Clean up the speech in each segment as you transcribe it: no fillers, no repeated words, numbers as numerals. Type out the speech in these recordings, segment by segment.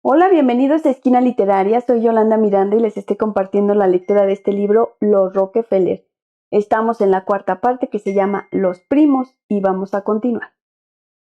Hola, bienvenidos a Esquina Literaria. Soy Yolanda Miranda y les estoy compartiendo la lectura de este libro, Los Rockefeller. Estamos en la cuarta parte que se llama Los Primos y vamos a continuar.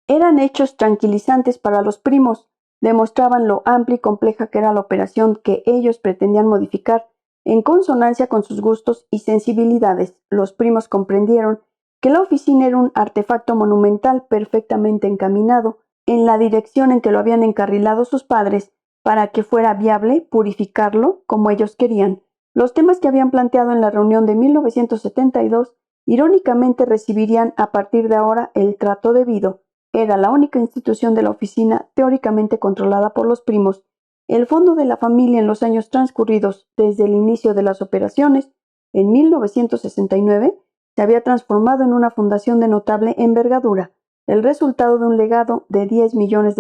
Eran hechos tranquilizantes para los primos. Demostraban lo amplia y compleja que era la operación que ellos pretendían modificar. En consonancia con sus gustos y sensibilidades, los primos comprendieron que la oficina era un artefacto monumental perfectamente encaminado en la dirección en que lo habían encarrilado sus padres para que fuera viable purificarlo como ellos querían. Los temas que habían planteado en la reunión de 1972 irónicamente recibirían a partir de ahora el trato debido. Era la única institución de la oficina teóricamente controlada por los primos. El fondo de la familia en los años transcurridos desde el inicio de las operaciones, en 1969, se había transformado en una fundación de notable envergadura, el resultado de un legado de $10 millones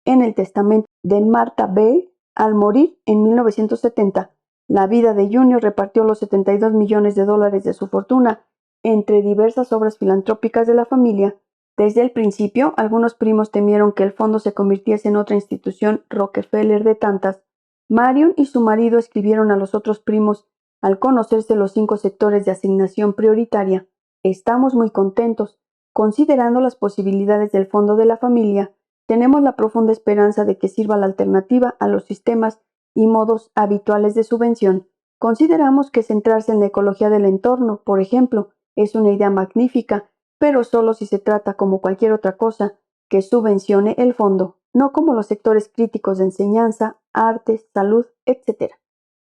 en el testamento de Martha Bale al morir en 1970. La vida de Junior repartió los $72 millones de su fortuna entre diversas obras filantrópicas de la familia. Desde el principio, algunos primos temieron que el fondo se convirtiese en otra institución Rockefeller de tantas. Marion y su marido escribieron a los otros primos al conocerse los 5 sectores de asignación prioritaria. Estamos muy contentos. Considerando las posibilidades del fondo de la familia, tenemos la profunda esperanza de que sirva la alternativa a los sistemas y modos habituales de subvención. Consideramos que centrarse en la ecología del entorno, por ejemplo, es una idea magnífica, pero solo si se trata, como cualquier otra cosa, que subvencione el fondo, no como los sectores críticos de enseñanza, artes, salud, etc.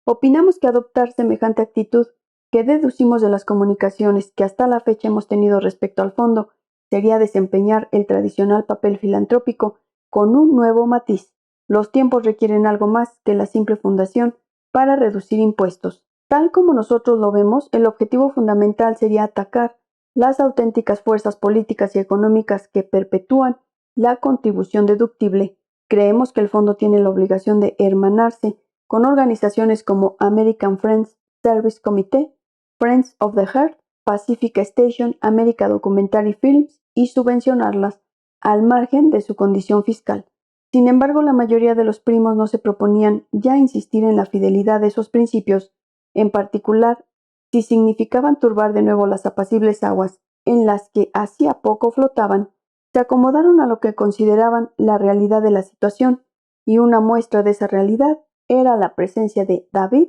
Opinamos que adoptar semejante actitud que deducimos de las comunicaciones que hasta la fecha hemos tenido respecto al fondo sería desempeñar el tradicional papel filantrópico con un nuevo matiz. Los tiempos requieren algo más que la simple fundación para reducir impuestos. Tal como nosotros lo vemos, el objetivo fundamental sería atacar las auténticas fuerzas políticas y económicas que perpetúan la contribución deductible. Creemos que el fondo tiene la obligación de hermanarse con organizaciones como American Friends Service Committee, Friends of the Earth, Pacific Station, America Documentary Films y subvencionarlas al margen de su condición fiscal. Sin embargo, la mayoría de los primos no se proponían ya insistir en la fidelidad de esos principios, en particular si significaban turbar de nuevo las apacibles aguas en las que hacía poco flotaban. Se acomodaron a lo que consideraban la realidad de la situación, y una muestra de esa realidad era la presencia de David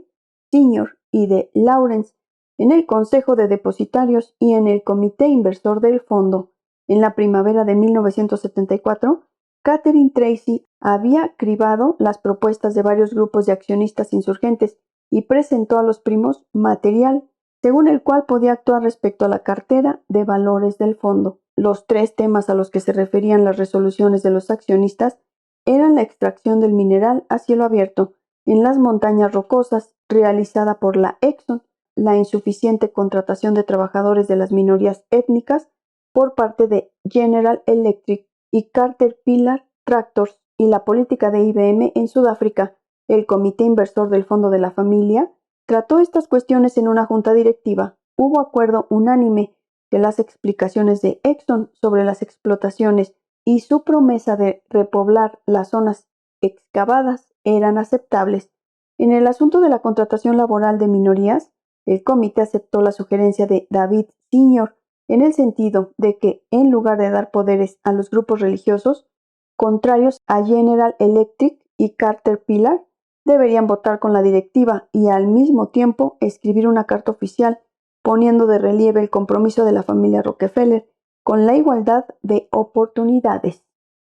Sr. y de Lawrence en el Consejo de Depositarios y en el Comité Inversor del Fondo. En la primavera de 1974, Catherine Tracy había cribado las propuestas de varios grupos de accionistas insurgentes y presentó a los primos material según el cual podía actuar respecto a la cartera de valores del fondo. Los 3 temas a los que se referían las resoluciones de los accionistas eran la extracción del mineral a cielo abierto en las montañas rocosas realizada por la Exxon, la insuficiente contratación de trabajadores de las minorías étnicas por parte de General Electric y Caterpillar Tractors y la política de IBM en Sudáfrica. El comité inversor del fondo de la familia trató estas cuestiones en una junta directiva. Hubo acuerdo unánime que las explicaciones de Exxon sobre las explotaciones y su promesa de repoblar las zonas excavadas eran aceptables. En el asunto de la contratación laboral de minorías, el comité aceptó la sugerencia de David Sr. en el sentido de que, en lugar de dar poderes a los grupos religiosos contrarios a General Electric y Caterpillar, deberían votar con la directiva y al mismo tiempo escribir una carta oficial poniendo de relieve el compromiso de la familia Rockefeller con la igualdad de oportunidades.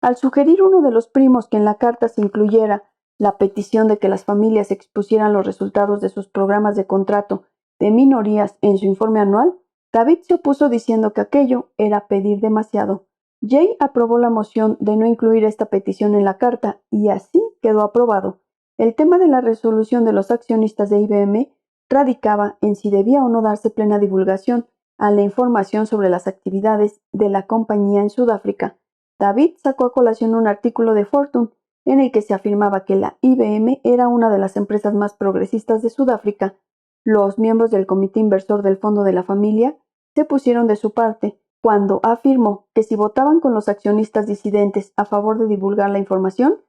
Al sugerir uno de los primos que en la carta se incluyera la petición de que las familias expusieran los resultados de sus programas de contrato de minorías en su informe anual, David se opuso diciendo que aquello era pedir demasiado. Jay aprobó la moción de no incluir esta petición en la carta y así quedó aprobado. El tema de la resolución de los accionistas de IBM radicaba en si debía o no darse plena divulgación a la información sobre las actividades de la compañía en Sudáfrica. David sacó a colación un artículo de Fortune en el que se afirmaba que la IBM era una de las empresas más progresistas de Sudáfrica. Los miembros del comité inversor del fondo de la familia se pusieron de su parte cuando afirmó que si votaban con los accionistas disidentes a favor de divulgar la información,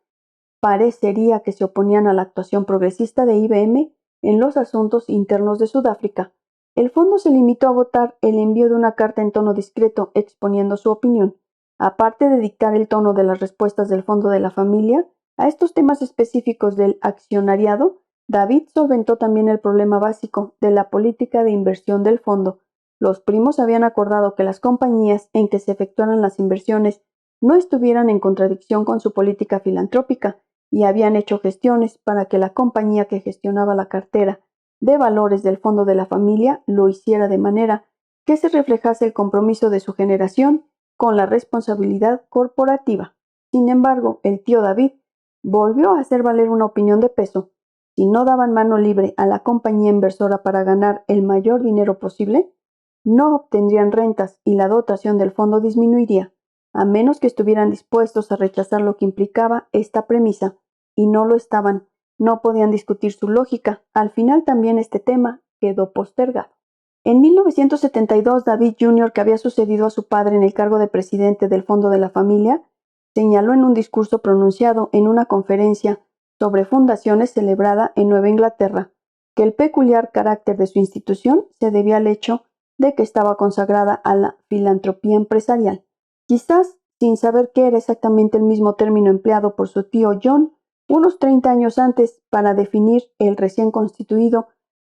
parecería que se oponían a la actuación progresista de IBM en los asuntos internos de Sudáfrica. El fondo se limitó a votar el envío de una carta en tono discreto exponiendo su opinión. Aparte de dictar el tono de las respuestas del Fondo de la Familia a estos temas específicos del accionariado, David solventó también el problema básico de la política de inversión del fondo. Los primos habían acordado que las compañías en que se efectuaran las inversiones no estuvieran en contradicción con su política filantrópica y habían hecho gestiones para que la compañía que gestionaba la cartera de valores del Fondo de la Familia lo hiciera de manera que se reflejase el compromiso de su generación con la responsabilidad corporativa. Sin embargo, el tío David volvió a hacer valer una opinión de peso. Si no daban mano libre a la compañía inversora para ganar el mayor dinero posible, no obtendrían rentas y la dotación del fondo disminuiría, a menos que estuvieran dispuestos a rechazar lo que implicaba esta premisa, y no lo estaban. No podían discutir su lógica. Al final también este tema quedó postergado. En 1972, David Jr., que había sucedido a su padre en el cargo de presidente del Fondo de la Familia, señaló en un discurso pronunciado en una conferencia sobre fundaciones celebrada en Nueva Inglaterra que el peculiar carácter de su institución se debía al hecho de que estaba consagrada a la filantropía empresarial, quizás sin saber que era exactamente el mismo término empleado por su tío John unos 30 años antes para definir el recién constituido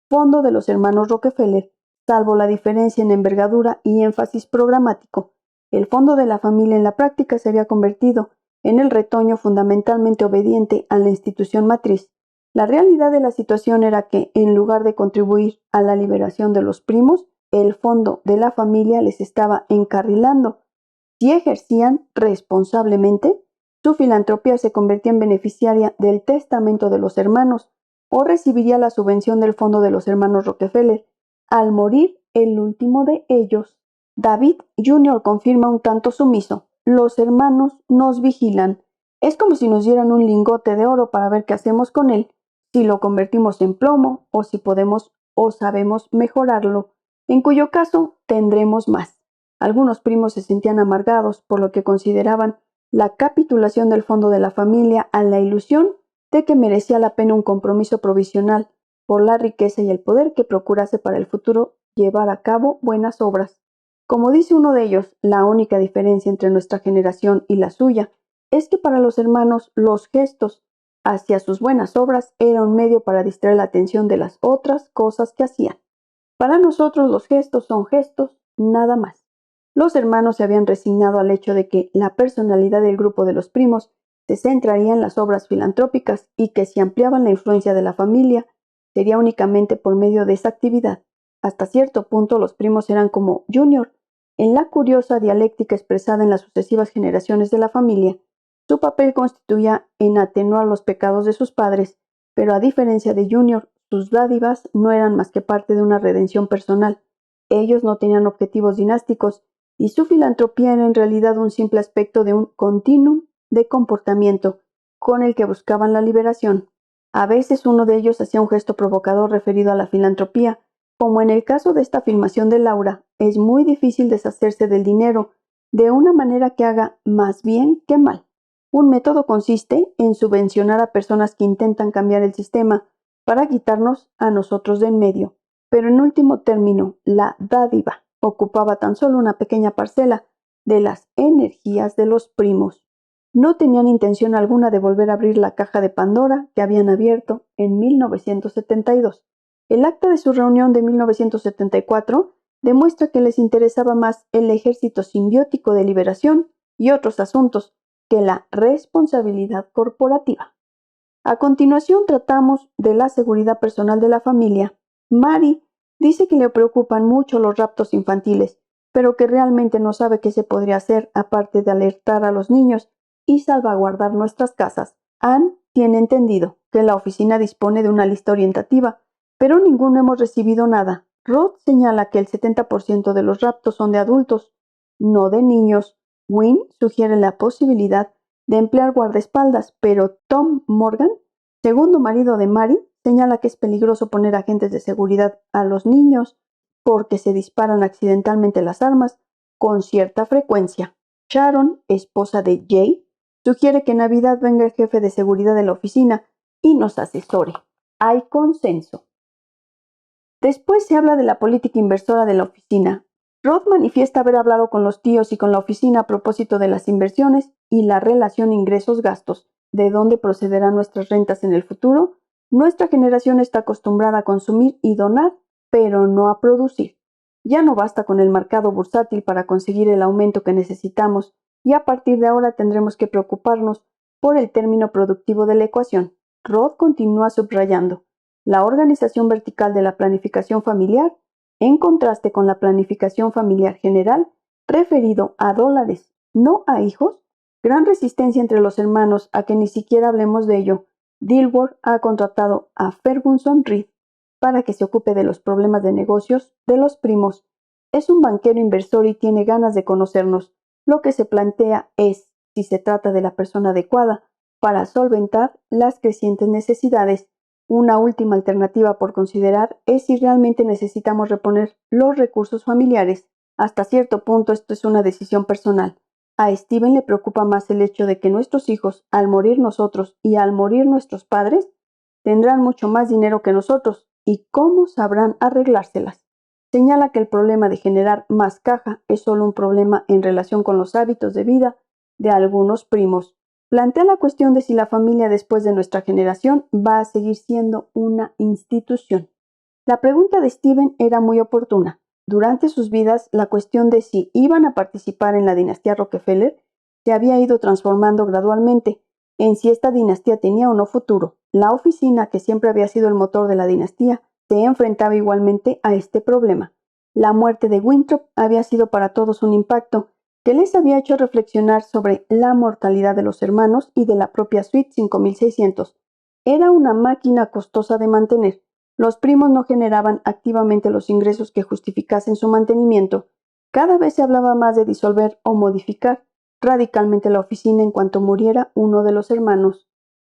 Fondo de los Hermanos Rockefeller, salvo la diferencia en envergadura y énfasis programático. El Fondo de la Familia en la práctica se había convertido en el retoño fundamentalmente obediente a la institución matriz. La realidad de la situación era que, en lugar de contribuir a la liberación de los primos, el Fondo de la Familia les estaba encarrilando. Si ejercían responsablemente, su filantropía se convertía en beneficiaria del testamento de los hermanos o recibiría la subvención del Fondo de los Hermanos Rockefeller. Al morir el último de ellos, David Jr. confirma un tanto sumiso: los hermanos nos vigilan. Es como si nos dieran un lingote de oro para ver qué hacemos con él, si lo convertimos en plomo o si podemos o sabemos mejorarlo, en cuyo caso tendremos más. Algunos primos se sentían amargados por lo que consideraban la capitulación del Fondo de la Familia a la ilusión de que merecía la pena un compromiso provisional por la riqueza y el poder que procurase para el futuro llevar a cabo buenas obras. Como dice uno de ellos, la única diferencia entre nuestra generación y la suya es que para los hermanos los gestos hacia sus buenas obras era un medio para distraer la atención de las otras cosas que hacían. Para nosotros los gestos son gestos, nada más. Los hermanos se habían resignado al hecho de que la personalidad del grupo de los primos se centraría en las obras filantrópicas y que si ampliaban la influencia de la familia, sería únicamente por medio de esa actividad. Hasta cierto punto los primos eran como Junior. En la curiosa dialéctica expresada en las sucesivas generaciones de la familia, su papel constituía en atenuar los pecados de sus padres, pero a diferencia de Junior, sus dádivas no eran más que parte de una redención personal. Ellos no tenían objetivos dinásticos y su filantropía era en realidad un simple aspecto de un continuum de comportamiento con el que buscaban la liberación. A veces uno de ellos hacía un gesto provocador referido a la filantropía, como en el caso de esta afirmación de Laura: es muy difícil deshacerse del dinero de una manera que haga más bien que mal. Un método consiste en subvencionar a personas que intentan cambiar el sistema para quitarnos a nosotros de en medio. Pero en último término, la dádiva ocupaba tan solo una pequeña parcela de las energías de los primos. No tenían intención alguna de volver a abrir la caja de Pandora que habían abierto en 1972. El acta de su reunión de 1974 demuestra que les interesaba más el ejército simbiótico de liberación y otros asuntos que la responsabilidad corporativa. A continuación tratamos de la seguridad personal de la familia. Mary dice que le preocupan mucho los raptos infantiles, pero que realmente no sabe qué se podría hacer aparte de alertar a los niños y salvaguardar nuestras casas. Anne tiene entendido que la oficina dispone de una lista orientativa, pero ninguno hemos recibido nada. Rod señala que el 70% de los raptos son de adultos, no de niños. Wynne sugiere la posibilidad de emplear guardaespaldas, pero Tom Morgan, segundo marido de Mary, señala que es peligroso poner agentes de seguridad a los niños porque se disparan accidentalmente las armas con cierta frecuencia. Sharon, esposa de Jay, Sugiere que en Navidad venga el jefe de seguridad de la oficina y nos asesore. Hay consenso. Después se habla de la política inversora de la oficina. Roth manifiesta haber hablado con los tíos y con la oficina a propósito de las inversiones y la relación ingresos-gastos, de dónde procederán nuestras rentas en el futuro. Nuestra generación está acostumbrada a consumir y donar, pero no a producir. Ya no basta con el mercado bursátil para conseguir el aumento que necesitamos y a partir de ahora tendremos que preocuparnos por el término productivo de la ecuación. Roth continúa subrayando la organización vertical de la planificación familiar, en contraste con la planificación familiar general, referido a dólares, no a hijos. Gran resistencia entre los hermanos a que ni siquiera hablemos de ello. Dilworth ha contratado a Ferguson Reed para que se ocupe de los problemas de negocios de los primos. Es un banquero inversor y tiene ganas de conocernos. Lo que se plantea es si se trata de la persona adecuada para solventar las crecientes necesidades. Una última alternativa por considerar es si realmente necesitamos reponer los recursos familiares. Hasta cierto punto esto es una decisión personal. A Steven le preocupa más el hecho de que nuestros hijos, al morir nosotros y al morir nuestros padres, tendrán mucho más dinero que nosotros y cómo sabrán arreglárselas. Señala que el problema de generar más caja es solo un problema en relación con los hábitos de vida de algunos primos. Plantea la cuestión de si la familia después de nuestra generación va a seguir siendo una institución. La pregunta de Steven era muy oportuna. Durante sus vidas, la cuestión de si iban a participar en la dinastía Rockefeller se había ido transformando gradualmente en si esta dinastía tenía o no futuro. La oficina, que siempre había sido el motor de la dinastía, se enfrentaba igualmente a este problema. La muerte de Winthrop había sido para todos un impacto que les había hecho reflexionar sobre la mortalidad de los hermanos y de la propia suite 5600. Era una máquina costosa de mantener. Los primos no generaban activamente los ingresos que justificasen su mantenimiento. Cada vez se hablaba más de disolver o modificar radicalmente la oficina en cuanto muriera uno de los hermanos.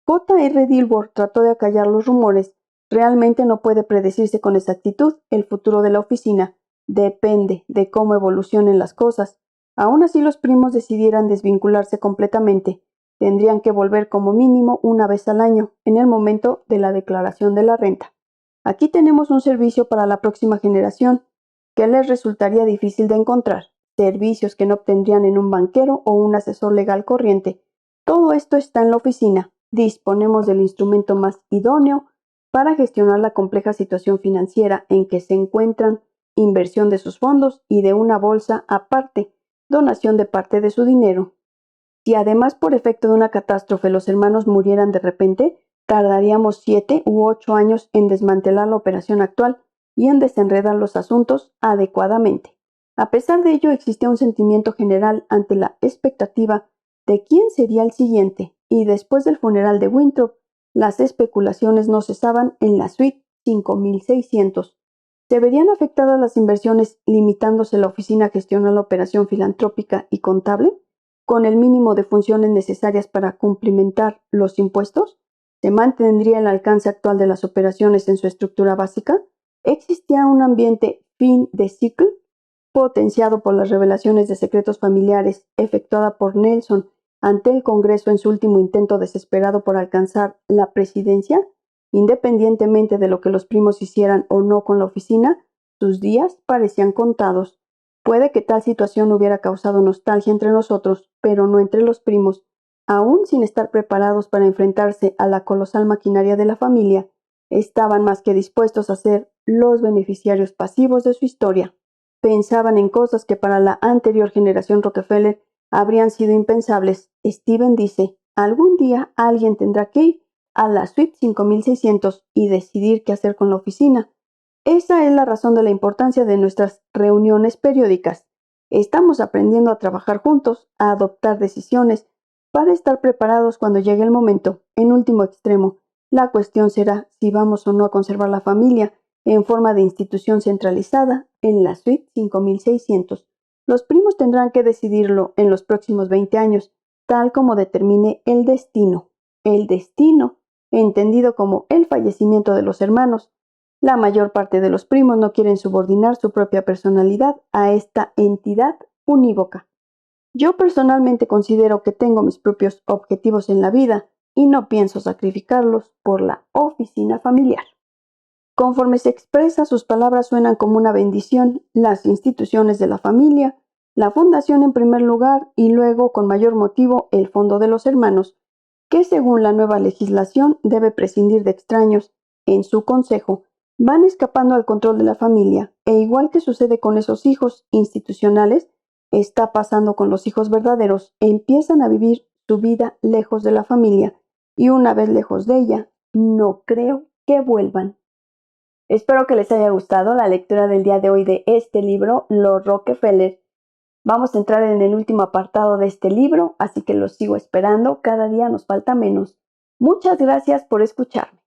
J. R. Dilworth trató de acallar los rumores. Realmente no puede predecirse con exactitud el futuro de la oficina. Depende de cómo evolucionen las cosas. Aun así los primos decidieran desvincularse completamente. Tendrían que volver como mínimo una vez al año, en el momento de la declaración de la renta. Aquí tenemos un servicio para la próxima generación que les resultaría difícil de encontrar. Servicios que no obtendrían en un banquero o un asesor legal corriente. Todo esto está en la oficina. Disponemos del instrumento más idóneo para gestionar la compleja situación financiera en que se encuentran, inversión de sus fondos y de una bolsa aparte, donación de parte de su dinero. Si además por efecto de una catástrofe los hermanos murieran de repente, tardaríamos 7 u 8 años en desmantelar la operación actual y en desenredar los asuntos adecuadamente. A pesar de ello, existía un sentimiento general ante la expectativa de quién sería el siguiente, y después del funeral de Winthrop, las especulaciones no cesaban en la suite 5600. ¿Se verían afectadas las inversiones limitándose la oficina a gestionar la operación filantrópica y contable, con el mínimo de funciones necesarias para cumplimentar los impuestos? ¿Se mantendría el alcance actual de las operaciones en su estructura básica? ¿Existía un ambiente fin de ciclo, potenciado por las revelaciones de secretos familiares efectuada por Nelson ante el Congreso en su último intento desesperado por alcanzar la presidencia? Independientemente de lo que los primos hicieran o no con la oficina, sus días parecían contados. Puede que tal situación hubiera causado nostalgia entre nosotros, pero no entre los primos. Aún sin estar preparados para enfrentarse a la colosal maquinaria de la familia, estaban más que dispuestos a ser los beneficiarios pasivos de su historia. Pensaban en cosas que para la anterior generación Rockefeller habrían sido impensables. Steven dice, algún día alguien tendrá que ir a la suite 5600 y decidir qué hacer con la oficina. Esa es la razón de la importancia de nuestras reuniones periódicas. Estamos aprendiendo a trabajar juntos, a adoptar decisiones, para estar preparados cuando llegue el momento. En último extremo, la cuestión será si vamos o no a conservar la familia en forma de institución centralizada en la suite 5600. Los primos tendrán que decidirlo en los próximos 20 años, tal como determine el destino. El destino, entendido como el fallecimiento de los hermanos. La mayor parte de los primos no quieren subordinar su propia personalidad a esta entidad unívoca. Yo personalmente considero que tengo mis propios objetivos en la vida y no pienso sacrificarlos por la oficina familiar. Conforme se expresa, sus palabras suenan como una bendición, las instituciones de la familia, la fundación en primer lugar y luego, con mayor motivo, el Fondo de los Hermanos, que según la nueva legislación debe prescindir de extraños en su consejo, van escapando al control de la familia, e igual que sucede con esos hijos institucionales, está pasando con los hijos verdaderos, empiezan a vivir su vida lejos de la familia, y una vez lejos de ella, no creo que vuelvan. Espero que les haya gustado la lectura del día de hoy de este libro, Los Rockefeller. Vamos a entrar en el último apartado de este libro, así que los sigo esperando. Cada día nos falta menos. Muchas gracias por escucharme.